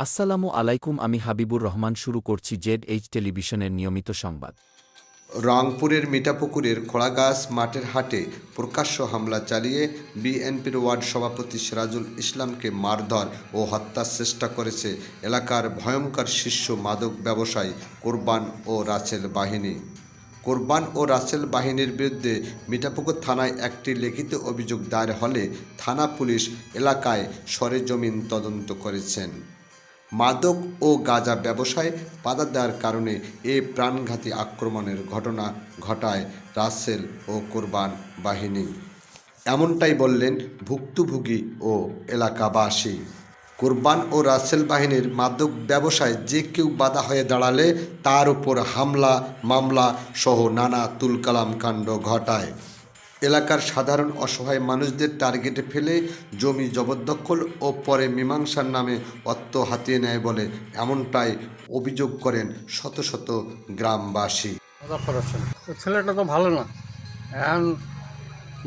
আসসালামু আলাইকুম, আমি হাবিবুর রহমান। শুরু করছি ZH টেলিভিশনের নিয়মিত সংবাদ। রংপুরের মিঠাপুকুরের খোলাগাছ মাঠের হাটে প্রকাশ্য হামলা চালিয়ে বিএনপির ওয়ার্ড সভাপতি সিরাজুল ইসলামকে মারধর ও হত্যার চেষ্টা করেছে এলাকার ভয়ঙ্কর শীর্ষ মাদক ব্যবসায়ী কোরবান ও রাসেল বাহিনী। কোরবান ও রাসেল বাহিনীর বিরুদ্ধে মিঠাপুকুর থানায় একটি লিখিত অভিযোগ দায়ের হলে থানা পুলিশ এলাকায় সরেজমিন তদন্ত করেছেন। মাদক ও গাঁজা ব্যবসায় বাধা দেওয়ার কারণে এ প্রাণঘাতী আক্রমণের ঘটনা ঘটায় রাসেল ও কোরবান বাহিনী, এমনটাই বললেন ভুক্তভোগী ও এলাকাবাসী। কোরবান ও রাসেল বাহিনীর মাদক ব্যবসায় যে কেউ বাধা হয়ে দাঁড়ালে তার উপর হামলা মামলা সহ নানা তুলকালাম কাণ্ড ঘটায়। এলাকার সাধারণ অসহায় মানুষদের টার্গেটে ফেলে জমি জবরদখল ও পরে মীমাংসার নামে অর্থ হাতিয়ে নেয় বলে এমনটাই অভিযোগ করেন শত শত গ্রামবাসী। ছেলেটা তো ভালো না, এখন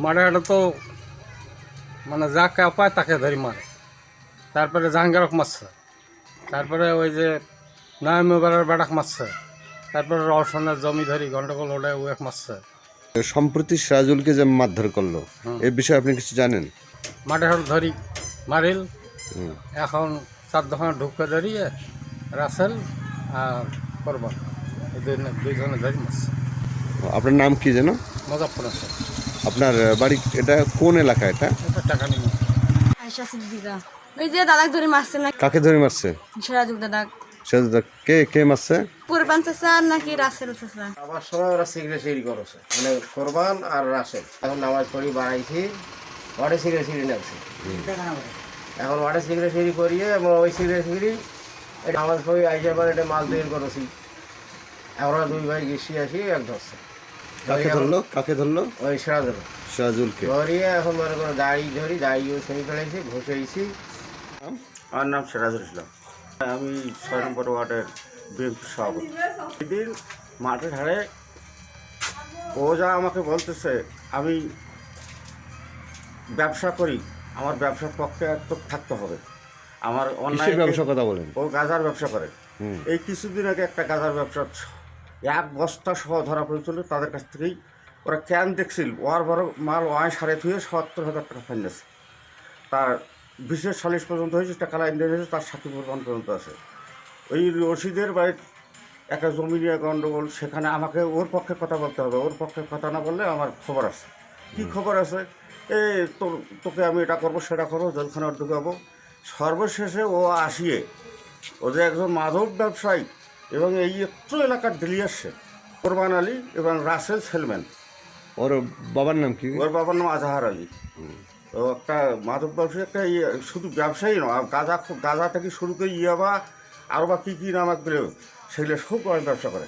মারাটা তো মানে যাকে পায় তাকে ধরি মারে। তারপরে জাহাঙ্গারক মারছে, তারপরে ওই যে নয়মেবারের বেড়াক মারছে, তারপরে রওশনের জমি ধরি গন্ডগোল ওটায় ও এক মারছে। সম্প্রতি সিরাজুলকে যে মারধর করলো, এই বিষয়ে আপনি কিছু জানেন? মাঠে ধরি মারিল, এখন 4 দোকানে ঢুকে ধরিয়ে রাসেল আর করবান এই দুইজনে ধরি মারছে। আপনার নাম কি যেন? মুজাফফর আছে। আপনার বাড়ি এটা কোন এলাকা? এটা টাকা নিয়ে আয়শা সিদ্দিকা। ওই যে দাদাক ধরে মারছে না? কাকে ধরে মারছে? সিরাজুল দাদাক। সিরাজুল কে কে মারছে? কোরবান চাচা নাকি রাসেল চাচা? আমার সময় ওরা সিগারেট সিঁড়ি করেছে, মানে কোরবান আর রাসেল। এখন নামাজ পড়ি বাড়াইছি, ওয়ার্ডে সিগারেট সিঁড়ি নামছি। এখন ওয়ার্ডে সিগারেট সিঁড়ি করিয়ে এবং ওই সিগারেট সিঁড়ি নামাজ পড়ি আইসা পরে এটা মাল তৈরি করেছি। আমরা 2 ভাই গেছি আসি এক ধরছে। কাকে ধরলো? ওই সিরাজুলকে ধরিয়ে এখন মনে করো দাড়ি ধরি, দাড়িও ছবি ফেলাইছি, ঘষেছি। আমার নাম সিরাজুল ইসলাম, আমি 6 নম্বর ওয়ার্ডের বিএনপি সভাপতি। সেদিন মাঠের ধারে ও যা আমাকে বলতেছে, আমি ব্যবসা করি, আমার ব্যবসার পক্ষে তো থাকতে হবে। আমার অন্যায় ব্যবসা কথা বলেন। ও গাঁজার ব্যবসা করে। এই কিছুদিন আগে একটা গাঁজার ব্যবসা 1 বস্তা সহ ধরা পড়েছিল। তাদের কাছ থেকেই ওরা ক্যান দেখছিল, ওর বড় মাল ওয়াই 3.5 টাকা ফাইন আছে। তার বিশেষ সালিশ পর্যন্ত হয়েছে, টাকা লাইন দিয়ে হয়েছে, তার সাক্ষী প্রমাণ পর্যন্ত আছে। ওই রশিদের বাড়ির একটা জমি নিয়ে গণ্ডগোল, সেখানে আমাকে ওর পক্ষে কথা বলতে হবে। ওর পক্ষে কথা না বললে আমার খবর আছে। কি খবর আছে? তোকে আমি এটা করবো সেটা করবো, জেলখানার ঢুকাবো। সর্বশেষে ও আসিয়ে ও যে একজন মাদক ব্যবসায়ী এবং এই একটু এলাকার ডিলিয়ার সে কোরবান আলী এবং রাসেল সেলম্যান। ওর বাবার নাম কি? ওর বাবার নাম আজাহার আলী। তো একটা মাদক ব্যবসায়ী, একটা শুধু ব্যবসায়ী নয়, গাঁজা থেকে শুরু করে ইয়াবা আরও বা কী নাম একগুলো, সেগুলো সব ব্যবসা করে।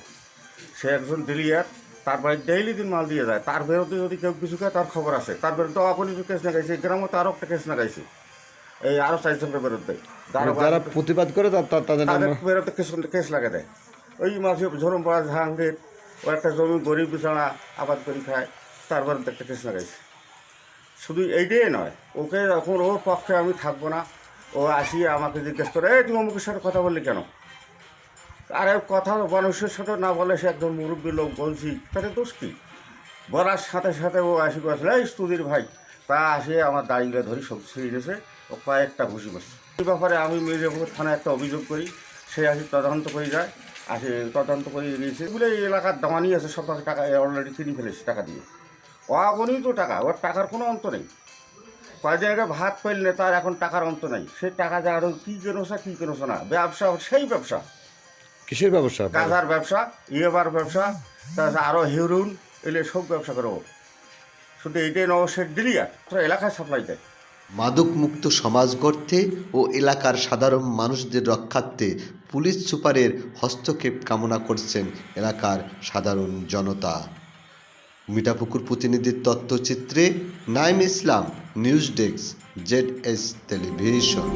সে একজন ডিলিয়ার, তার বাড়ি ডেইলি দিন মাল দিয়ে যায়। তার বিরুদ্ধে যদি কেউ কিছু খায় তার খবর আছে। তার বিরুদ্ধে অপরাধ কেস লাগাইছে, গ্রামে তো আরও একটা কেস লাগাইছে, এই আরও 4 জনের বিরুদ্ধে। যারা প্রতিবাদ করে তাদের বিরুদ্ধে কেস লাগা দেয়। ওই মাঝে ঝরমপাড়া জাহাঙ্গীর, ও একটা জমি গরিব বিছানা আবাদ করে খায়, তার বিরুদ্ধে একটা কেস লাগাইছে। শুধু এইটাই নয়, ওকে এখন ওর পক্ষে আমি থাকবো না। ও আসিয়ে আমাকে জিজ্ঞেস করে, তুমি অমুকের সাথে কথা বললি কেন? আরে কথা মানুষের সাথে না বলে, সে একজন মুরব্বী লোক, বলছি তাতে দোষ কী? বলার সাথে সাথে ও আসি বলছিল, এই স্তুতির ভাই। তা আসিয়ে আমার দাড়িগুলো ধরি সব ছিঁড়ে গেছে, ও কয়েকটা ঘুষি বসছে। এই ব্যাপারে আমি মির্জাপুর থানায় একটা অভিযোগ করি, সে আসি তদন্ত করে যায়, আসে তদন্ত করে নিয়েছে। এগুলো এই এলাকার দামানি আছে, সব টাকা অলরেডি কিনে ফেলেছে টাকা দিয়ে। অগণিত তো টাকা, ওর টাকার কোনো অন্ত নেই। কয়েকদিন আগে ভাত পাইলে তার এখন টাকার অন্ত নেই। সেই টাকা যা আরও কী কেনোসা কী কেনোসা না, ব্যবসা সেই ব্যবসা। কিসের ব্যবসা? গাঁজার ব্যবসা, ইয়েবার ব্যবসা, তাছাড়া আরও হিরুন, এলে সব ব্যবসা করে। শুধু এইটাই নয়, সে ডিলিয়ার, তোরা এলাকায় সাপ্লাই দেয়। মাদকমুক্ত সমাজ গড়তে ও এলাকার সাধারণ মানুষদের রক্ষার্থে পুলিশ সুপারের হস্তক্ষেপ কামনা করছেন এলাকার সাধারণ জনতা। মিঠাপুকুর প্রতিনিধির তথ্যচিত্রে নাইম ইসলাম, নিউজ ডেস্ক, ZH টেলিভিশন।